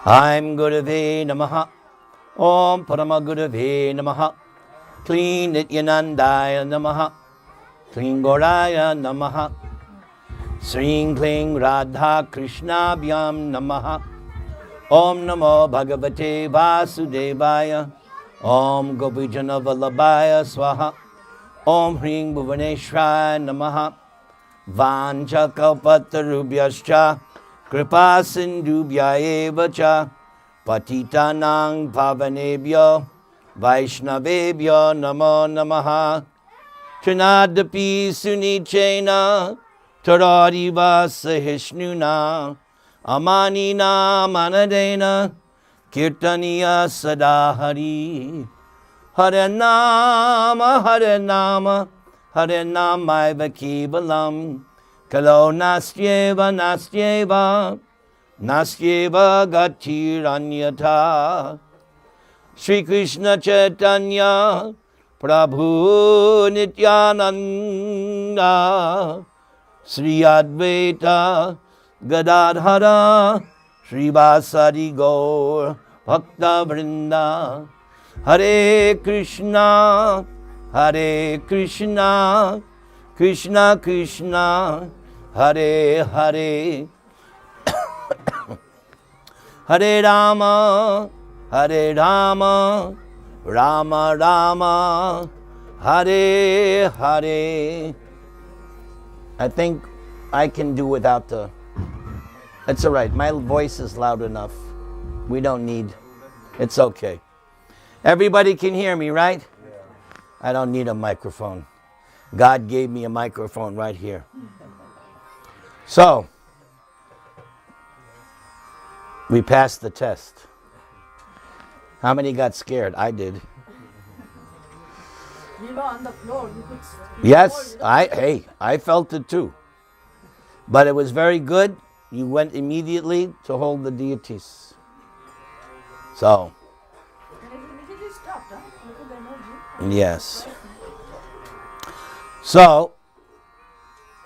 I'm Gurave Namaha. Om Paramagurave Namaha. Clean Nityanandaya Namaha. Clean Goraya Namaha. Sring Kling Radha Krishna Vyam Namaha. Om Namo Bhagavate Vasudevaya. Om Gopijana Vallabhaya Swaha. Om Hring Bhuvaneshwara Namaha. Vancha Kalpatarubhyascha Kripa Sindhubhya eva cha Patitanang Pavanebhyo Vaishnavebhyo Namo Namaha. Trinadapi Sunichena Taradiva Sahishnuna Amanina Manadena Kirtaniya Sadahari. Hare Nama Hare Nama Hare Nama Kevalam Kalo Nastyeva Nastyeva Nastyeva Gatiranyata. Shri Krishna Chaitanya Prabhu Nityananda Sri Advaita Gadadhara Srivasadi Gaur Bhakta Vrinda. Hare Krishna Krishna Krishna Hare Hare Hare Rama Rama Rama Hare Hare. I think I can do without the... It's all right. My voice is loud enough. We don't need... It's okay. Everybody can hear me, right? I don't need a microphone. God gave me a microphone right here. So, we passed the test. How many got scared? I did. We were on the floor. You could Yes, I felt it too. But it was very good. You went immediately to hold the deities. So, and it immediately stopped, huh? Look at the emoji. yes. So,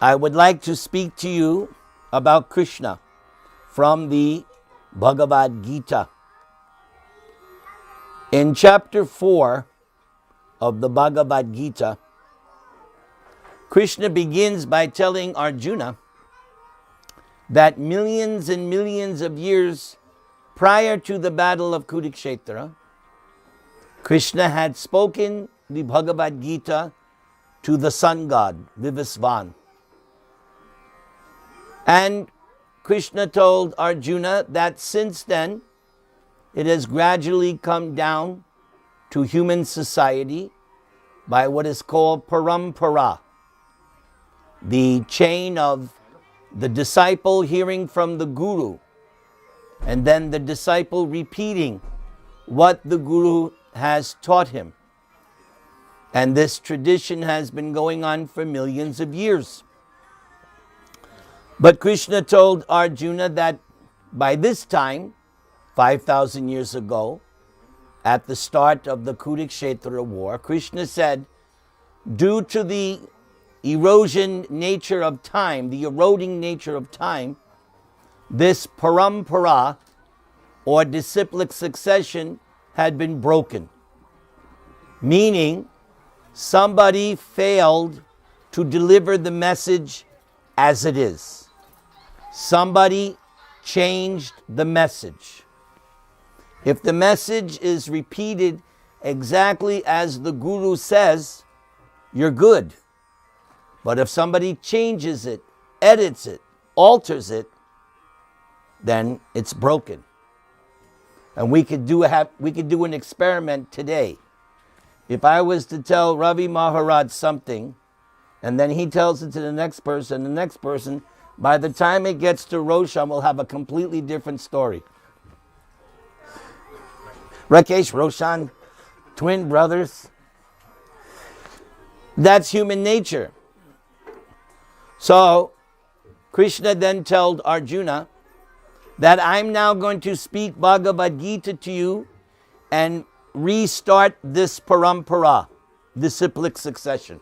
I would like to speak to you about Krishna from the Bhagavad-Gītā. In chapter 4 of the Bhagavad-Gītā, Krishna begins by telling Arjuna that millions and millions of years prior to the battle of Kurukshetra, Krishna had spoken the Bhagavad-Gītā to the sun god, Vivasvan. And Krishna told Arjuna that since then, it has gradually come down to human society by what is called parampara, the chain of the disciple hearing from the guru, and then the disciple repeating what the guru has taught him. And this tradition has been going on for millions of years. But Krishna told Arjuna that by this time, 5,000 years ago, at the start of the Kurukshetra war, Krishna said, due to the erosion nature of time, the eroding nature of time, this parampara, or disciplic succession, had been broken. Meaning, somebody failed to deliver the message as it is. Somebody changed the message. If the message is repeated exactly as the guru says, you're good. But if somebody changes it, edits it, alters it, then it's broken. And we could do an experiment today. If I was to tell Ravi Maharaj something, and then he tells it to the next person, by the time it gets to Roshan, we'll have a completely different story. Rakesh, Roshan, twin brothers. That's human nature. So, Krishna then told Arjuna that I'm now going to speak Bhagavad-Gītā to you and restart this parampara, disciplic succession.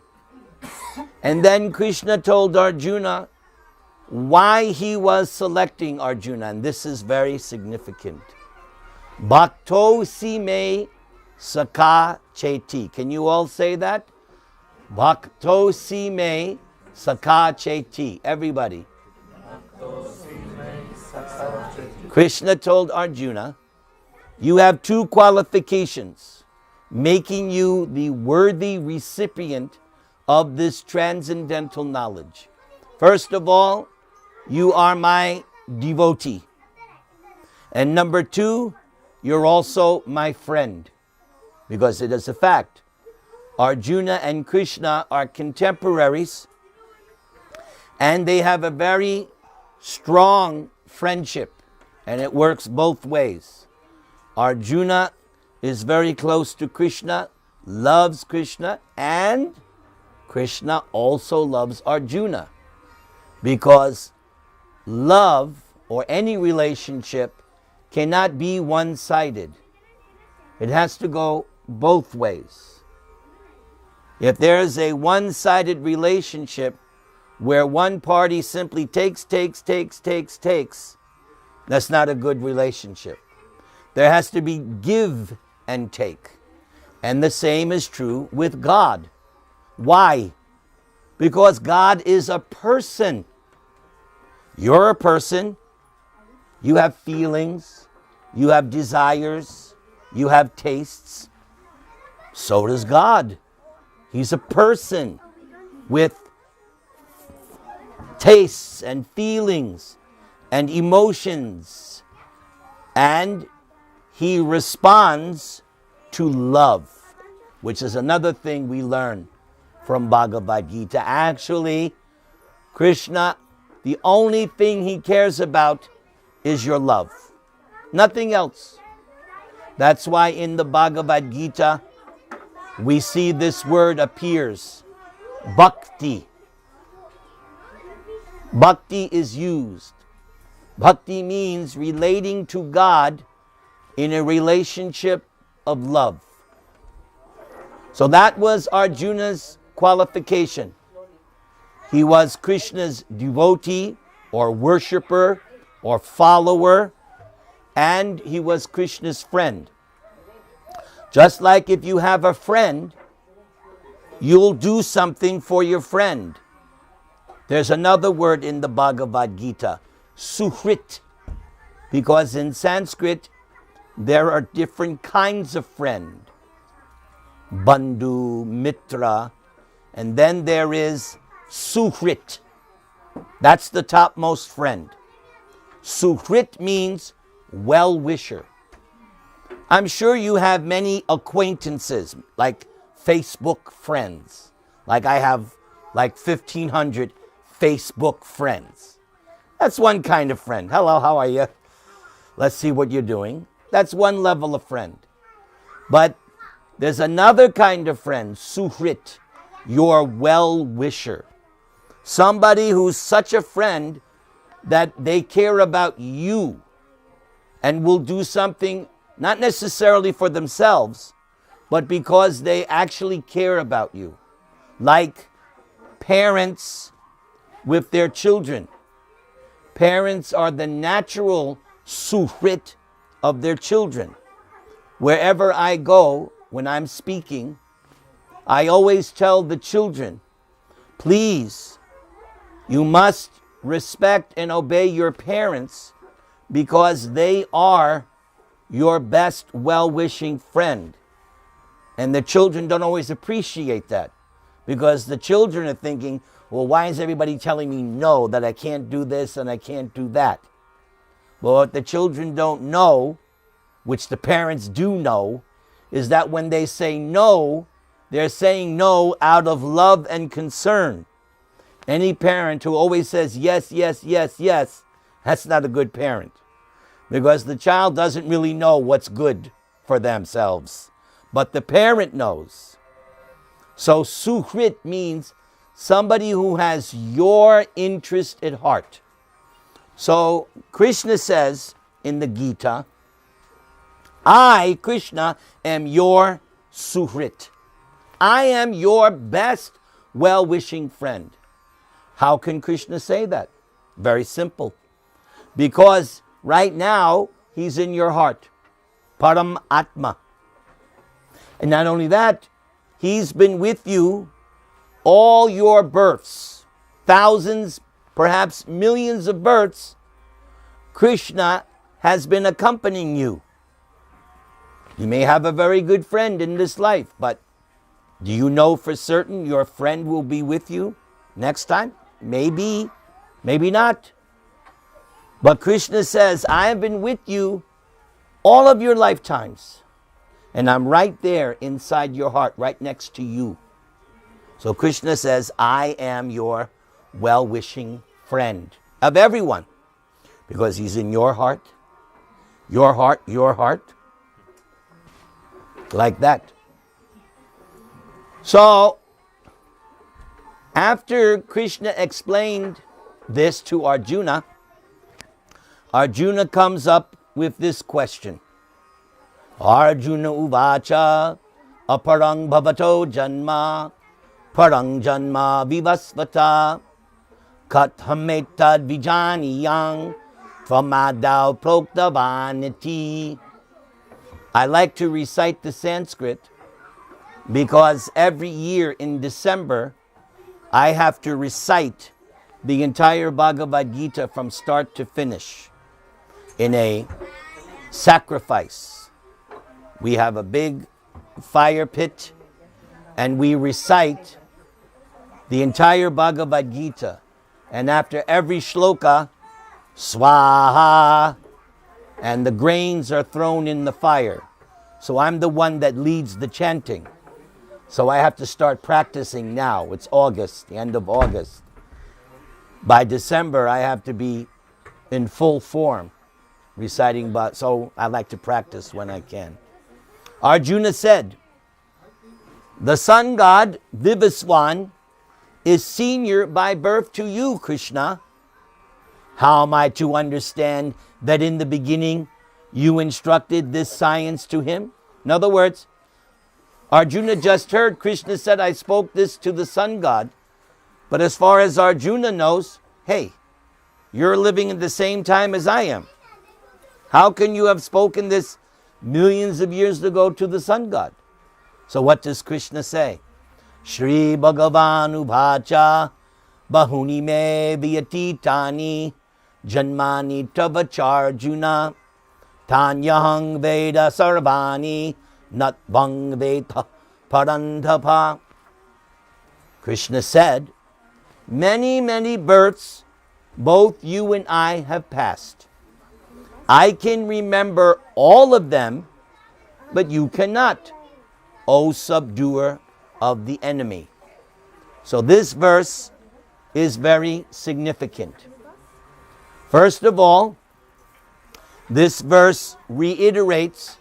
And then Krishna told Arjuna why he was selecting Arjuna, and this is very significant. Bhakto si me sakha cheti. Can you all say that? Bhakto si me sakha cheti. Everybody. Krishna told Arjuna, you have two qualifications, making you the worthy recipient of this transcendental knowledge. First of all, you are my devotee. And number two, you're also my friend. Because it is a fact, Arjuna and Krishna are contemporaries, and they have a very strong friendship, and it works both ways. Arjuna is very close to Krishna, loves Krishna, and Krishna also loves Arjuna. Because love, or any relationship, cannot be one-sided. It has to go both ways. If there is a one-sided relationship where one party simply takes, that's not a good relationship. There has to be give and take. And the same is true with God. Why? Because God is a person. You're a person. You have feelings. You have desires. You have tastes. So does God. He's a person with tastes and feelings and emotions. And he responds to love, which is another thing we learn from Bhagavad-Gītā. Actually, Krishna, the only thing he cares about is your love. Nothing else. That's why in the Bhagavad-Gītā, we see this word appears, bhakti. Bhakti is used. Bhakti means relating to God in a relationship of love. So that was Arjuna's qualification. He was Krishna's devotee or worshipper or follower, and he was Krishna's friend. Just like if you have a friend, you'll do something for your friend. There's another word in the Bhagavad-Gītā, suhrit, because in Sanskrit, there are different kinds of friend. Bandhu, mitra, and then there is suhrit. That's the topmost friend. Suhrit means well-wisher. I'm sure you have many acquaintances, like Facebook friends. Like I have like 1,500 Facebook friends. That's one kind of friend. Hello, how are you? Let's see what you're doing. That's one level of friend. But there's another kind of friend, suhrit, your well-wisher. Somebody who's such a friend that they care about you and will do something not necessarily for themselves, but because they actually care about you. Like parents with their children. Parents are the natural suhrit of their children. Wherever I go, when I'm speaking, I always tell the children, please, you must respect and obey your parents because they are your best well-wishing friend. And the children don't always appreciate that because the children are thinking, well, why is everybody telling me no, that I can't do this and I can't do that? Well, what the children don't know, which the parents do know, is that when they say no, they're saying no out of love and concern. Any parent who always says yes, yes, yes, yes, that's not a good parent. Because the child doesn't really know what's good for themselves. But the parent knows. So suhrit means somebody who has your interest at heart. So Krishna says in the Gita, I, Krishna, am your suhrit. I am your best well-wishing friend. How can Krishna say that? Very simple. Because right now, he's in your heart. Param Atma. And not only that, he's been with you all your births. Thousands, perhaps millions of births. Krishna has been accompanying you. You may have a very good friend in this life, but do you know for certain your friend will be with you next time? Maybe, maybe not. But Krishna says, I have been with you all of your lifetimes. And I'm right there inside your heart, right next to you. So Krishna says, I am your well-wishing friend of everyone. Because he's in your heart, your heart, your heart. Like that. So, after Krishna explained this to Arjuna, Arjuna comes up with this question. Arjuna uvacha aparang bhavato janma parang janma vivasvata kathametad vijaniyang tvamadau proktavaniti. I like to recite the Sanskrit because every year in December, I have to recite the entire Bhagavad-Gītā from start to finish in a sacrifice. We have a big fire pit and we recite the entire Bhagavad-Gītā. And after every shloka, swaha, and the grains are thrown in the fire. So I'm the one that leads the chanting. So I have to start practicing now. It's August, the end of August. By December, I have to be in full form reciting, but so I like to practice when I can. Arjuna said, the sun god Vivaswan is senior by birth to you, Krishna. How am I to understand that in the beginning you instructed this science to him? In other words, Arjuna just heard Krishna said, I spoke this to the sun god. But as far as Arjuna knows, hey, you're living at the same time as I am. How can you have spoken this millions of years ago to the sun god? So what does Krishna say? Shri Bhagavan Ubhacha Bahuni me Vyatitani Janmani Tavacharjuna Tanyahang Veda Sarvani Natvang Veta Parantapa. Krishna said, many, many births both you and I have passed. I can remember all of them, but you cannot, O subduer of the enemy. So this verse is very significant. First of all, this verse reiterates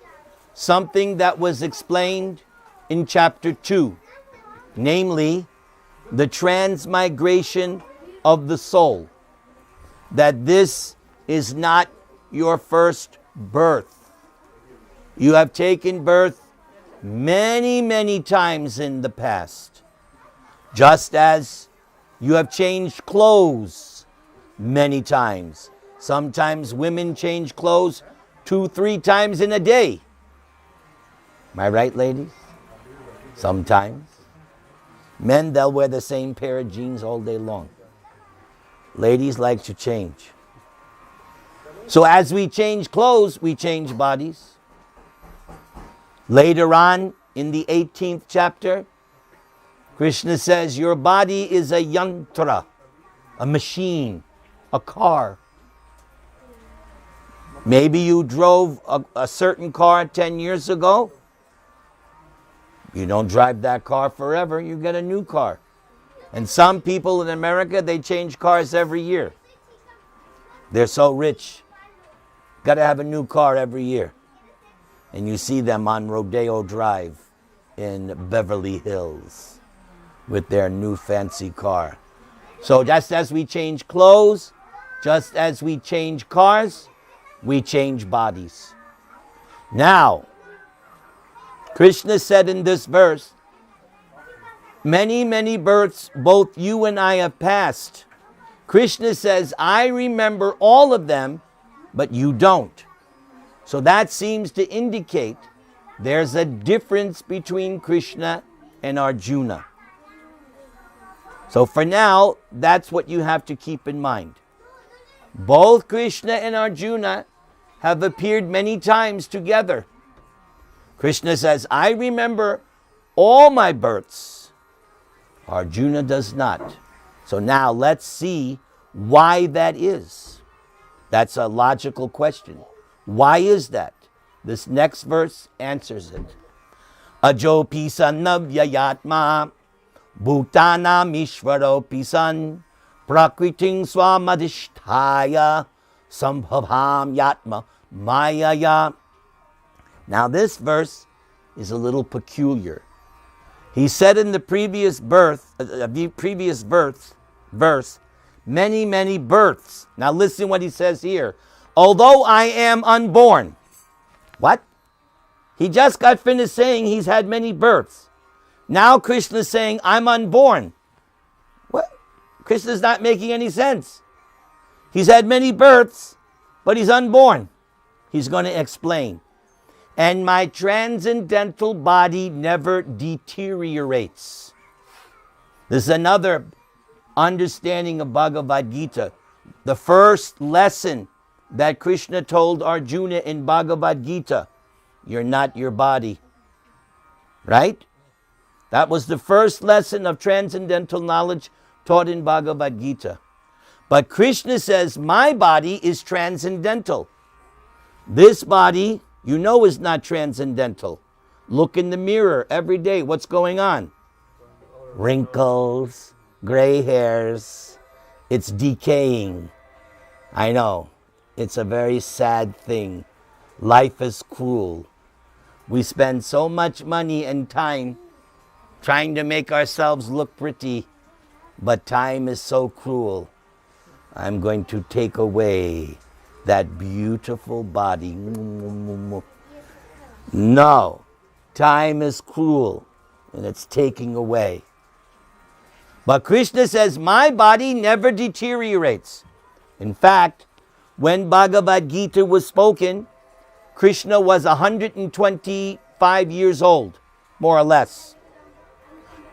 something that was explained in chapter 2, namely the transmigration of the soul, that this is not your first birth. You have taken birth many, many times in the past, just as you have changed clothes many times. Sometimes women change clothes 2-3 times in a day. Am I right, ladies? Sometimes. Men, they'll wear the same pair of jeans all day long. Ladies like to change. So as we change clothes, we change bodies. Later on, in the 18th chapter, Krishna says, your body is a yantra, a machine, a car. Maybe you drove a certain car 10 years ago. You don't drive that car forever, you get a new car. And some people in America, they change cars every year. They're so rich. Got to have a new car every year. And you see them on Rodeo Drive in Beverly Hills with their new fancy car. So just as we change clothes, just as we change cars, we change bodies. Now, Krishna said in this verse, many, many births both you and I have passed. Krishna says, I remember all of them, but you don't. So that seems to indicate there's a difference between Krishna and Arjuna. So for now, that's what you have to keep in mind. Both Krishna and Arjuna have appeared many times together. Krishna says, I remember all my births. Arjuna does not. So now let's see why that is. That's a logical question. Why is that? This next verse answers it. Ajo pisan navyayatma bhutanam ishvaro pisan prakriting swamadhisthaya sambhavam yatma mayaya. Now this verse is a little peculiar. He said in the previous verse, many, many births. Now listen what he says here. Although I am unborn. What? He just got finished saying he's had many births. Now Krishna is saying, I'm unborn. What? Krishna's not making any sense. He's had many births, but he's unborn. He's going to explain. And my transcendental body never deteriorates. This is another understanding of Bhagavad-Gītā. The first lesson that Krishna told Arjuna in Bhagavad-Gītā, you're not your body. Right? That was the first lesson of transcendental knowledge taught in Bhagavad-Gītā. But Krishna says, my body is transcendental. This body, you know, is not transcendental. Look in the mirror every day. What's going on? Wrinkles, gray hairs. It's decaying. I know. It's a very sad thing. Life is cruel. We spend so much money and time trying to make ourselves look pretty, but time is so cruel. I'm going to take away that beautiful body. No, time is cruel and it's taking away. But Krishna says, my body never deteriorates. In fact, when Bhagavad-Gītā was spoken, Krishna was 125 years old, more or less.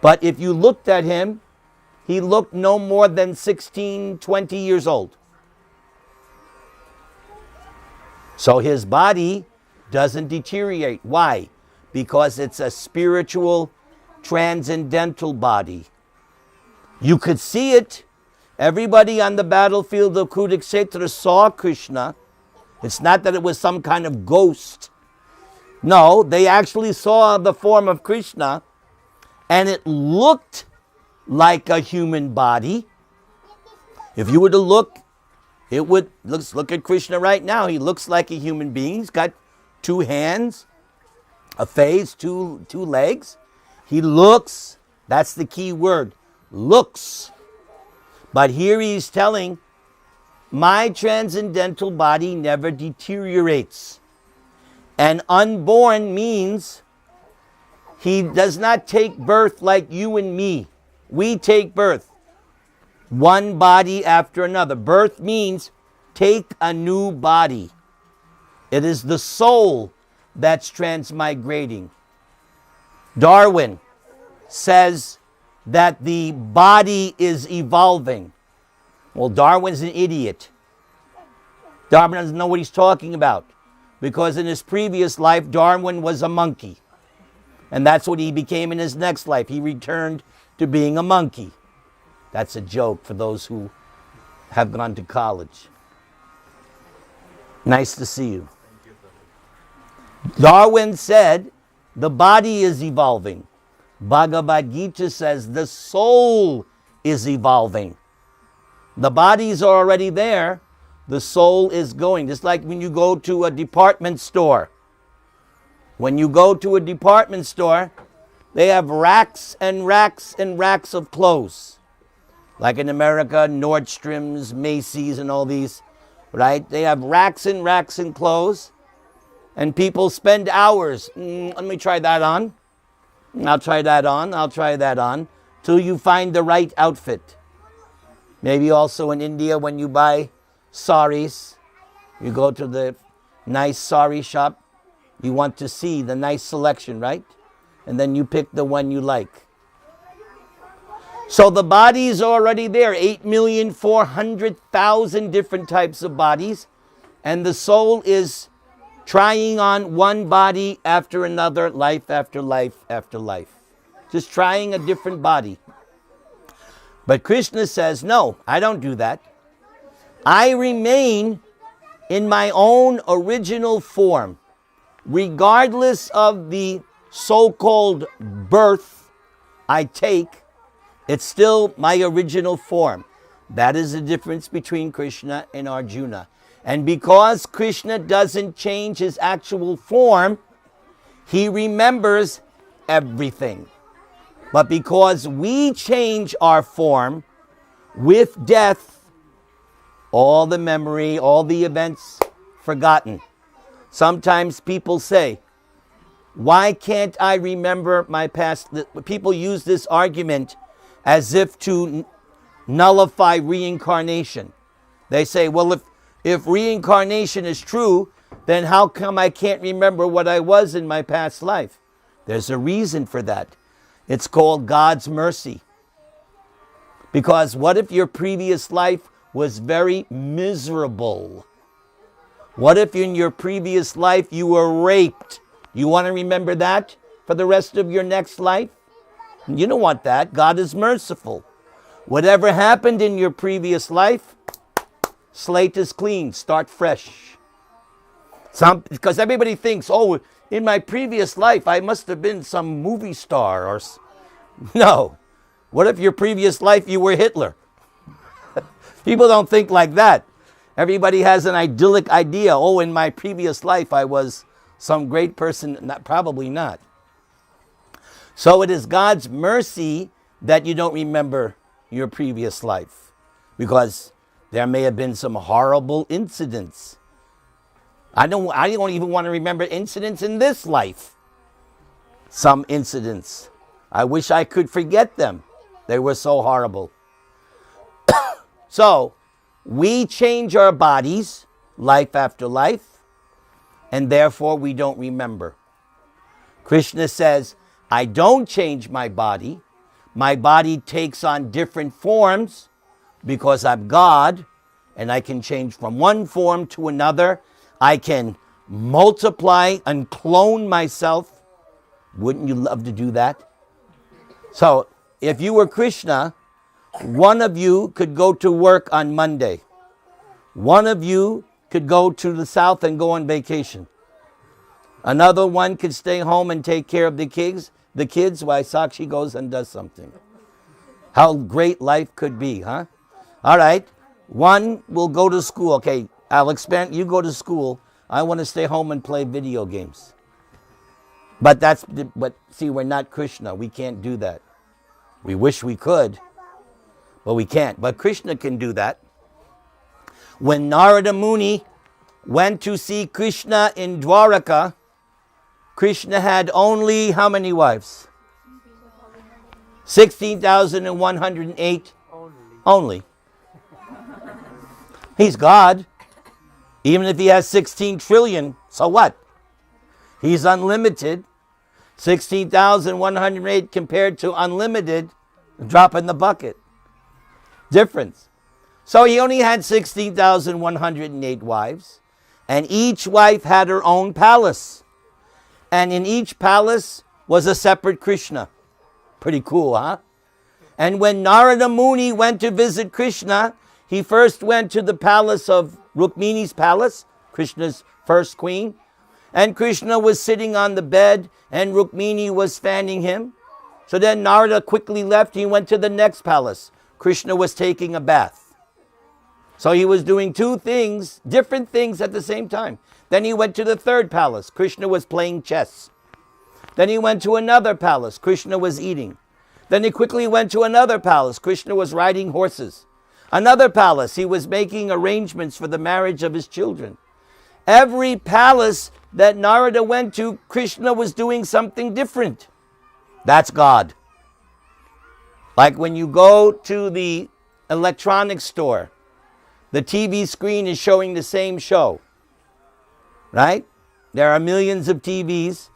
But if you looked at him, he looked no more than 16, 20 years old. So his body doesn't deteriorate. Why? Because it's a spiritual, transcendental body. You could see it. Everybody on the battlefield of Kurukshetra saw Krishna. It's not that it was some kind of ghost. No, they actually saw the form of Krishna, and it looked like a human body. If you were to look, look at Krishna right now. He looks like a human being. He's got two hands, a face, two legs. He looks, that's the key word, looks. But here he's telling, my transcendental body never deteriorates. And unborn means he does not take birth like you and me. We take birth, one body after another. Birth means take a new body. It is the soul that's transmigrating. Darwin says that the body is evolving. Well, Darwin's an idiot. Darwin doesn't know what he's talking about, because in his previous life, Darwin was a monkey. And that's what he became in his next life. He returned to being a monkey. That's a joke for those who have gone to college. Nice to see you. Darwin said the body is evolving. Bhagavad-Gītā says the soul is evolving. The bodies are already there. The soul is going. Just like when you go to a department store. When you go to a department store, they have racks and racks and racks of clothes. Like in America, Nordstrom's, Macy's, and all these, right? They have racks and racks and clothes. And people spend hours. Let me try that on. I'll try that on. I'll try that on. Till you find the right outfit. Maybe also in India when you buy saris, you go to the nice sari shop, you want to see the nice selection, right? And then you pick the one you like. So the body is already there, 8,400,000 different types of bodies, and the soul is trying on one body after another, life after life after life. Just trying a different body. But Krishna says, no, I don't do that. I remain in my own original form, regardless of the so-called birth I take. It's still my original form. That is the difference between Krishna and Arjuna. And because Krishna doesn't change his actual form, he remembers everything. But because we change our form with death, all the memory, all the events forgotten. Sometimes people say, why can't I remember my past? People use this argument as if to nullify reincarnation. They say, well, if reincarnation is true, then how come I can't remember what I was in my past life? There's a reason for that. It's called God's mercy. Because what if your previous life was very miserable? What if in your previous life you were raped? You want to remember that for the rest of your next life? You don't want that. God is merciful. Whatever happened in your previous life, slate is clean. Start fresh. Because everybody thinks, oh, in my previous life, I must have been some movie star. Or no. What if your previous life you were Hitler? People don't think like that. Everybody has an idyllic idea. Oh, in my previous life, I was some great person. Probably not. So it is God's mercy that you don't remember your previous life, because there may have been some horrible incidents. I don't even want to remember incidents in this life. Some incidents. I wish I could forget them. They were so horrible. So, we change our bodies, life after life, and therefore we don't remember. Krishna says, I don't change my body. My body takes on different forms because I'm God, and I can change from one form to another. I can multiply and clone myself. Wouldn't you love to do that? So, if you were Krishna, one of you could go to work on Monday. One of you could go to the south and go on vacation. Another one could stay home and take care of the kids while Sakshi goes and does something. How great life could be, huh? All right. One will go to school. Okay, I'll expand. You go to school. I want to stay home and play video games. But see, we're not Krishna. We can't do that. We wish we could, but we can't. But Krishna can do that. When Narada Muni went to see Krishna in Dwaraka, Krishna had only how many wives? 16,108 only. He's God. Even if he has 16 trillion, so what? He's unlimited. 16,108 compared to unlimited, drop in the bucket. Difference. So he only had 16,108 wives, and each wife had her own palace. And in each palace was a separate Krishna. Pretty cool, huh? And when Narada Muni went to visit Krishna, he first went to the palace of Rukmini's palace, Krishna's first queen. And Krishna was sitting on the bed, and Rukmini was fanning him. So then Narada quickly left. He went to the next palace. Krishna was taking a bath. So he was doing two things, different things at the same time. Then he went to the third palace. Krishna was playing chess. Then he went to another palace. Krishna was eating. Then he quickly went to another palace. Krishna was riding horses. Another palace, he was making arrangements for the marriage of his children. Every palace that Narada went to, Krishna was doing something different. That's God. Like when you go to the electronics store. The TV screen is showing the same show, right? There are millions of TVs.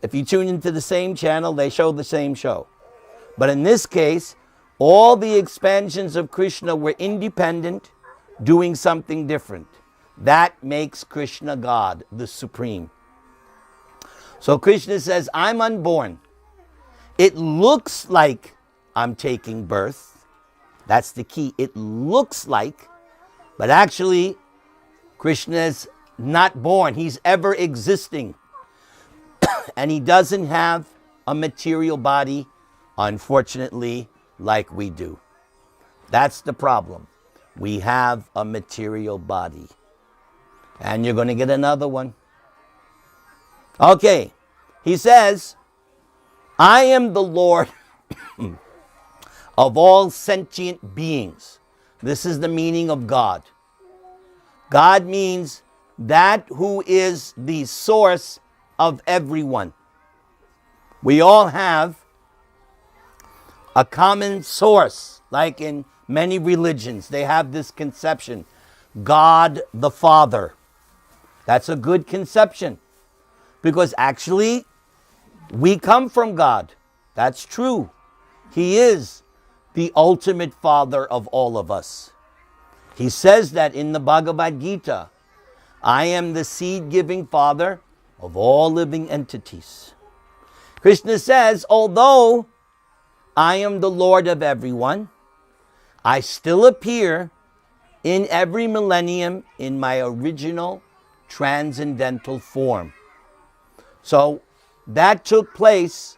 If you tune into the same channel, they show the same show. But in this case, all the expansions of Krishna were independent, doing something different. That makes Krishna God, the Supreme. So Krishna says, I'm unborn. It looks like I'm taking birth. That's the key. It looks like, but actually, Krishna is not born. He's ever existing. And he doesn't have a material body, unfortunately, like we do. That's the problem. We have a material body. And you're going to get another one. Okay. He says, I am the Lord of all sentient beings. This is the meaning of God. God means that who is the source of everyone. We all have a common source, like in many religions. They have this conception, God the Father. That's a good conception, because actually we come from God. That's true. He is the ultimate Father of all of us. He says that in the Bhagavad-Gītā, I am the seed-giving Father of all living entities. Krishna says, although I am the Lord of everyone, I still appear in every millennium in my original transcendental form. So that took place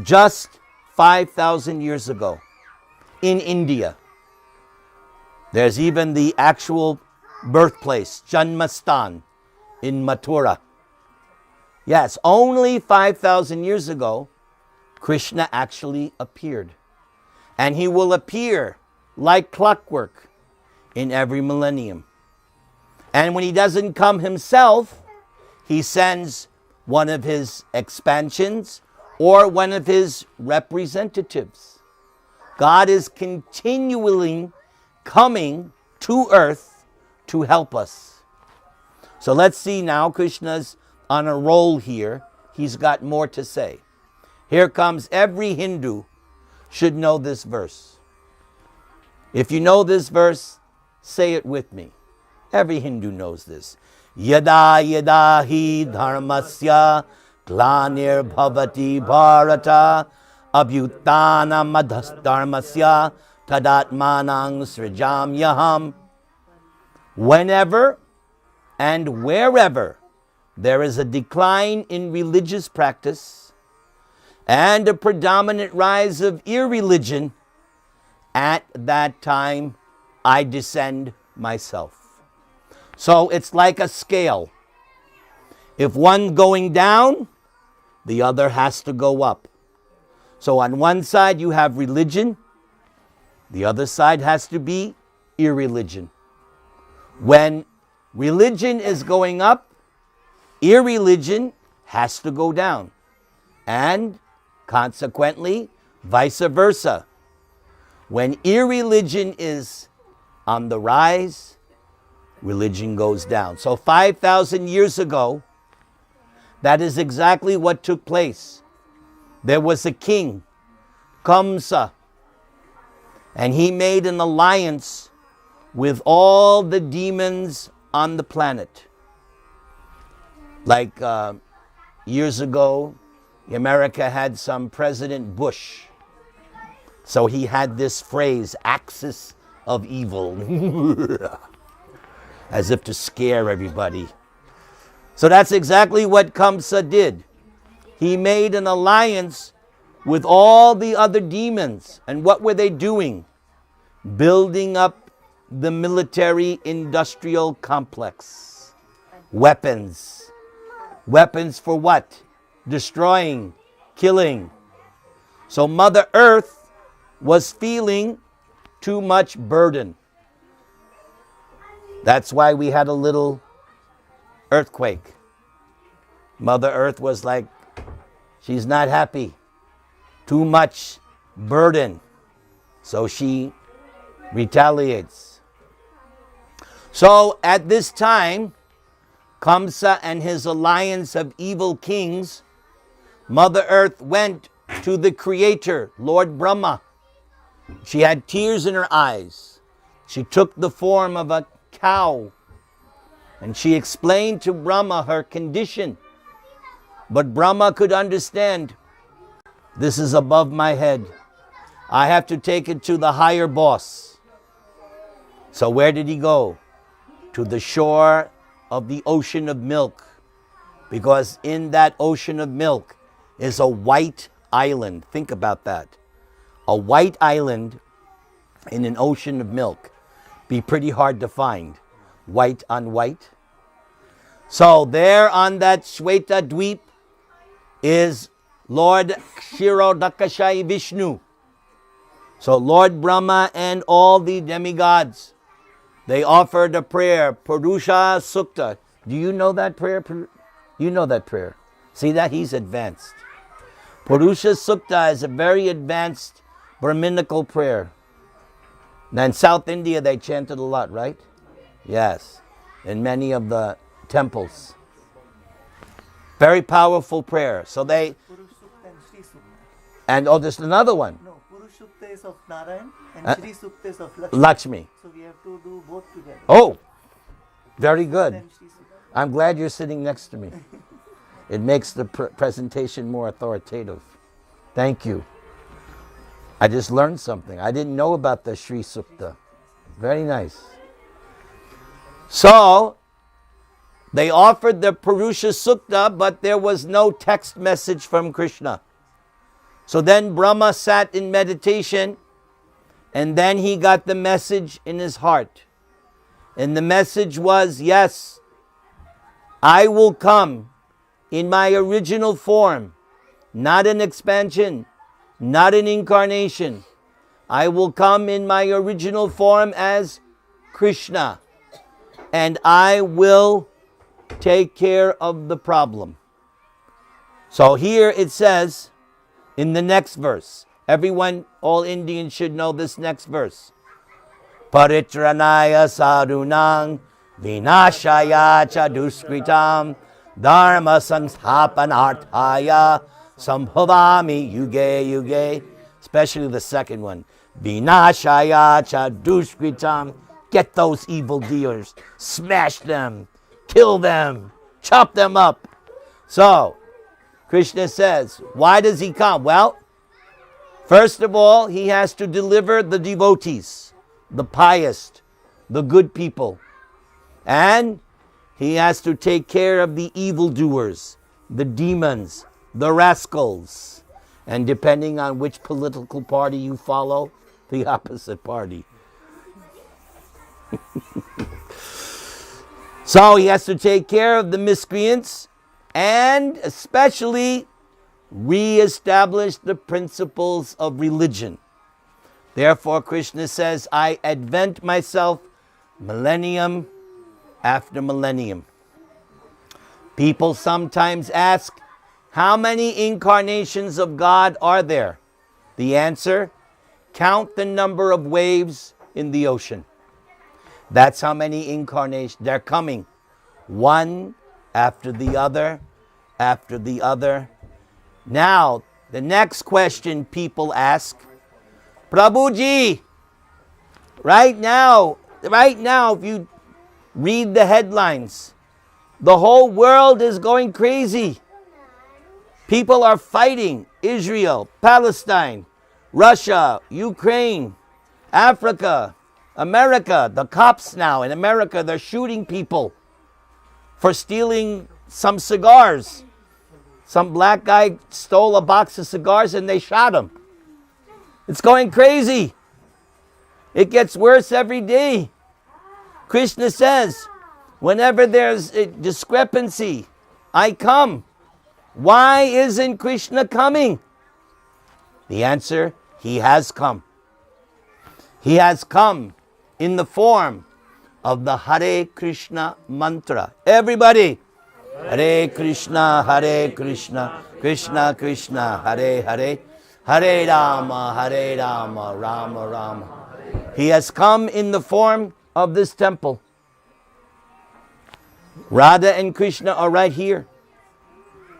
just 5,000 years ago in India. There's even the actual birthplace, Janmāṣṭamī, in Mathura. Yes, only 5,000 years ago, Krishna actually appeared. And he will appear like clockwork in every millennium. And when he doesn't come himself, he sends one of his expansions or one of his representatives. God is continually coming to earth to help us. So let's see now, Krishna's on a roll here. He's got more to say. Here comes, every Hindu should know this verse. If you know this verse, say it with me. Every Hindu knows this. Yada yada hi dharmasya glanir bhavati bharata abhyutana madhas dharmasya tadatmanang srijamyaham. Whenever and wherever there is a decline in religious practice and a predominant rise of irreligion, at that time I descend myself. So it's like a scale. If one going down, the other has to go up. So on one side you have religion, the other side has to be irreligion. When religion is going up, irreligion has to go down. And consequently, vice versa. When irreligion is on the rise, religion goes down. So 5,000 years ago, that is exactly what took place. There was a king, Kamsa, and he made an alliance with all the demons on the planet. Like years ago, America had some President Bush. So he had this phrase, axis of evil, as if to scare everybody. So that's exactly what Kamsa did. He made an alliance with all the other demons. And what were they doing? Building up the military-industrial complex. Weapons. Weapons for what? Destroying, killing. So Mother Earth was feeling too much burden. That's why we had a little earthquake. Mother Earth was like, she's not happy. Too much burden. So she retaliates. So at this time, Kamsa and his alliance of evil kings, Mother Earth went to the Creator, Lord Brahma. She had tears in her eyes. She took the form of a cow, and she explained to Brahma her condition. But Brahma could understand, this is above my head. I have to take it to the higher boss. So where did he go? To the shore of the ocean of milk. Because in that ocean of milk is a white island. Think about that. A white island in an ocean of milk. Be pretty hard to find. White on white. So there on that Shweta Dweep is Lord Kshirodakashayi Vishnu. So Lord Brahma and all the demigods, they offered a prayer, Purusha Sukta. Do you know that prayer? You know that prayer. See that? He's advanced. Purusha Sukta is a very advanced Brahminical prayer. Now in South India they chanted a lot, right? Yes. In many of the temples. Very powerful prayer. So they... And there's another one. No, Purush Sukta is of Narayan and Shri Sukta is of Lakshmi. Lakshmi. So we have to do both together. Oh, very good. Then Shri Sukta. I'm glad you're sitting next to me. It makes the presentation more authoritative. Thank you. I just learned something. I didn't know about the Shri Sukta. Very nice. So, they offered the Purusha Sukta, but there was no text message from Krishna. So then Brahma sat in meditation, and then he got the message in his heart. And the message was, yes, I will come in my original form, not an expansion, not an incarnation. I will come in my original form as Krishna, and I will take care of the problem. So here it says, in the next verse, everyone, all Indians should know this next verse. Paritranaya sadhunang vinashaya cha duskritam dharma sansthapanarthaya sambhavami yuge yuge. Especially the second one. Vinashaya cha duskritam. Get those evil dealers. Smash them. Kill them. Chop them up. So, Krishna says, why does he come? Well, first of all, he has to deliver the devotees, the pious, the good people. And he has to take care of the evildoers, the demons, the rascals. And depending on which political party you follow, the opposite party. So he has to take care of the miscreants and especially re-establish the principles of religion. Therefore, Krishna says, I advent myself millennium after millennium. People sometimes ask, how many incarnations of God are there? The answer, count the number of waves in the ocean. That's how many incarnations, they're coming. One after the other, after the other. Now, the next question people ask, Prabhuji, right now, if you read the headlines, the whole world is going crazy. People are fighting. Israel, Palestine, Russia, Ukraine, Africa, America. The cops now in America, they're shooting people for stealing some cigars. Some black guy stole a box of cigars and they shot him. It's going crazy. It gets worse every day. Krishna says, whenever there's a discrepancy, I come. Why isn't Krishna coming? The answer, he has come. He has come in the form of the Hare Krishna mantra. Everybody, Hare Krishna, Krishna Krishna, Hare Hare, Hare Rama, Rama Rama, He has come in the form of this temple. Radha and Krishna are right here.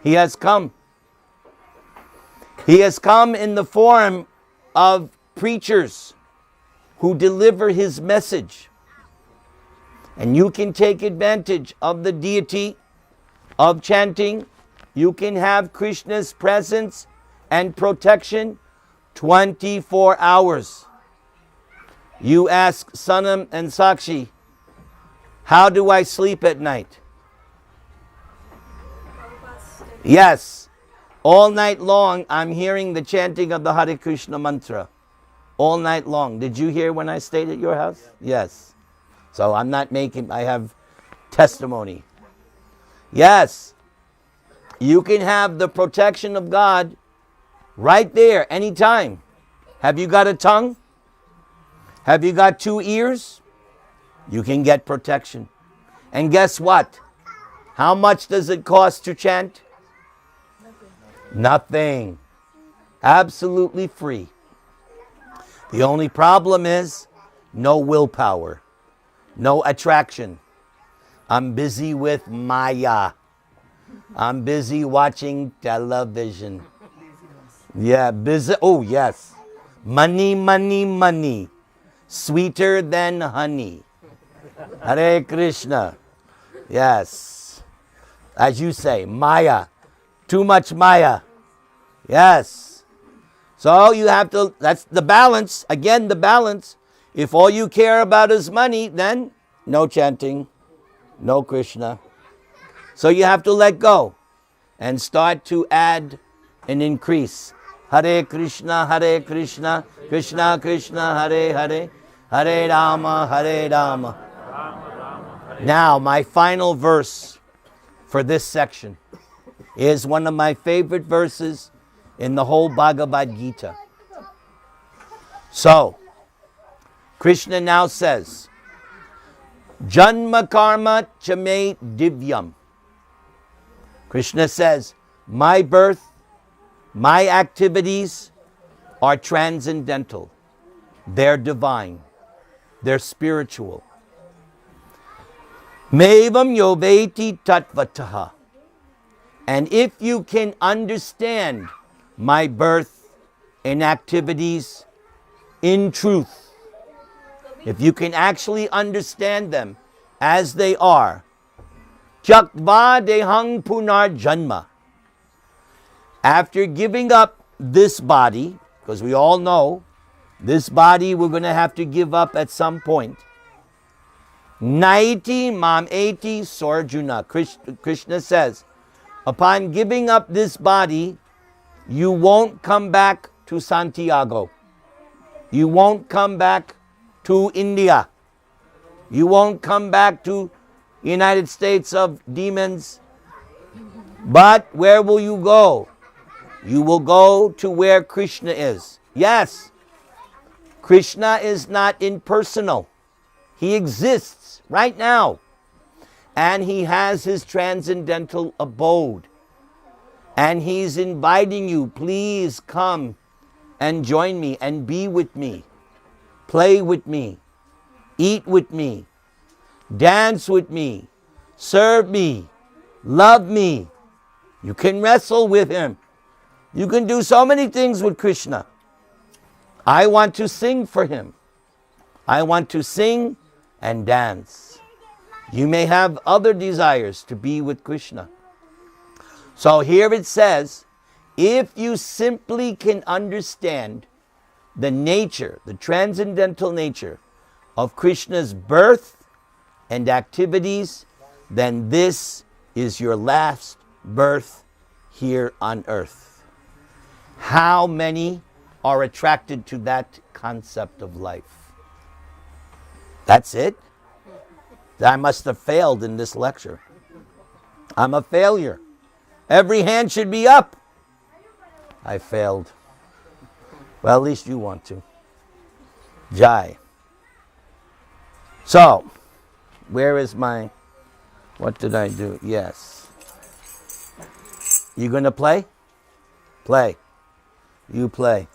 He has come. He has come in the form of preachers who deliver his message. And you can take advantage of the deity of chanting. You can have Krishna's presence and protection 24 hours. You ask Sanam and Sakshi, how do I sleep at night? Yes, all night long I'm hearing the chanting of the Hare Krishna mantra. All night long. Did you hear when I stayed at your house? Yes. So I'm not making, I have testimony. Yes, you can have the protection of God right there, anytime. Have you got a tongue? Have you got 2 ears? You can get protection. And guess what? How much does it cost to chant? Nothing. Absolutely free. The only problem is no willpower, no attraction. I'm busy with Maya. I'm busy watching television. Yeah, busy. Oh, yes. Money, money, money. Sweeter than honey. Hare Krishna. Yes. As you say, Maya. Too much Maya. Yes. So you have to, that's the balance. Again, the balance. If all you care about is money, then no chanting, no Krishna. So you have to let go and start to add and increase. Hare Krishna, Krishna Krishna, Hare Hare, Hare Rama, Hare Rama. Now, my final verse for this section is one of my favorite verses in the whole Bhagavad-Gītā. So, Krishna now says, Janma karma chame divyam. Krishna says, my birth, my activities are transcendental. They're divine. They're spiritual. Mevam yoveti tatvataha. And if you can understand my birth and activities in truth, if you can actually understand them as they are, tyaktva dehang punar janma. After giving up this body, because we all know this body we're going to have to give up at some point. Naiti mam eti sorjuna. Krishna says, upon giving up this body, you won't come back to Santiago. You won't come back to India. You won't come back to United States of demons. But where will you go? You will go to where Krishna is. Yes, Krishna is not impersonal. He exists right now. And he has his transcendental abode. And he's inviting you, please come and join me and be with me. Play with me. Eat with me. Dance with me. Serve me. Love me. You can wrestle with him. You can do so many things with Krishna. I want to sing for him. I want to sing and dance. You may have other desires to be with Krishna. So here it says, if you simply can understand the nature, the transcendental nature of Krishna's birth and activities, then this is your last birth here on earth. How many are attracted to that concept of life? That's it? I must have failed in this lecture. I'm a failure. Every hand should be up. I failed. Well, at least you want to. Jai. So, where is my, what did I do? Yes. You going to play? Play. You play.